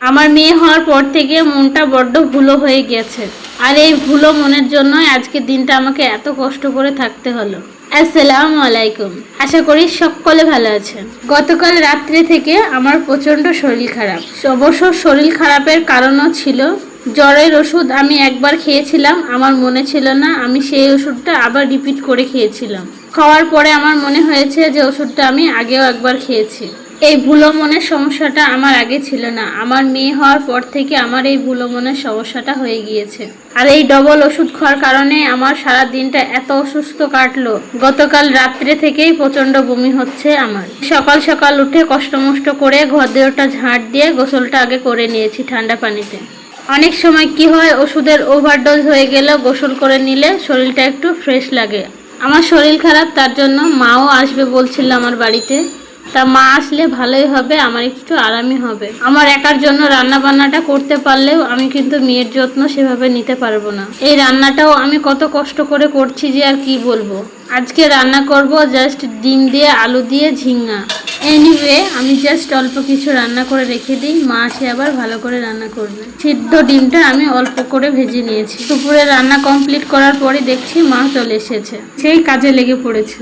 আমার মেয়ে হওয়ার পর থেকে মনটা বড্ড ভুলো হয়ে গেছে, আর এই ভুলো মনের জন্যই আজকের দিনটা আমাকে এত কষ্ট করে থাকতে হলো। আসসালামু আলাইকুম। আশা করি সকলে ভালো আছেন। গতকাল রাত্রে থেকে আমার প্রচণ্ড শরীর খারাপ। অবশ্য শরীর খারাপের কারণও ছিল জ্বরের ওষুধ আমি একবার খেয়েছিলাম, আমার মনে ছিল না, আমি সেই ওষুধটা আবার রিপিট করে খেয়েছিলাম। খাওয়ার পরে আমার মনে হয়েছে যে ওষুধটা আমি আগেও একবার খেয়েছি। এই ভুলো মনের সমস্যাটা আমার আগে ছিল না, আমার মেয়ে হওয়ার পর থেকে আমার এই ভুলো মনের সমস্যাটা হয়ে গিয়েছে। আর এই ডবল ওষুধ খাওয়ার কারণে আমার সারা দিনটা এত অসুস্থ কাটলো। গতকাল রাত্রে থেকেই প্রচণ্ড বমি হচ্ছে আমার। সকাল সকাল উঠে কষ্টমষ্ট করে ঘর দেওয়াটা ঝাঁট দিয়ে গোসলটা আগে করে নিয়েছি ঠান্ডা পানিতে। অনেক সময় কি হয়, ওষুধের ওভারডোজ হয়ে গেলে গোসল করে নিলে শরীরটা একটু ফ্রেশ লাগে। আমার শরীর খারাপ, তার জন্য মাও আসবে বলছিল আমার বাড়িতে। তা মা আসলে ভালোই হবে, আমার একটু আরামই হবে। আমার একার জন্য রান্না বান্নাটা করতে পারলেও আমি কিন্তু মেয়ের যত্ন সেভাবে নিতে পারবো না। এই রান্নাটাও আমি কত কষ্ট করে করছি যে আর কি বলবো। আজকে রান্না করব জাস্ট ডিম দিয়ে আলু দিয়ে ঝিঙ্গা। এনিওয়ে, আমি জাস্ট অল্প কিছু রান্না করে রেখে দিই, মা আসে আবার ভালো করে রান্না করবে। সিদ্ধ ডিমটা আমি অল্প করে ভেজে নিয়েছি। দুপুরে রান্না কমপ্লিট করার পরে দেখছি মা চলে এসেছে, সেই কাজে লেগে পড়েছে।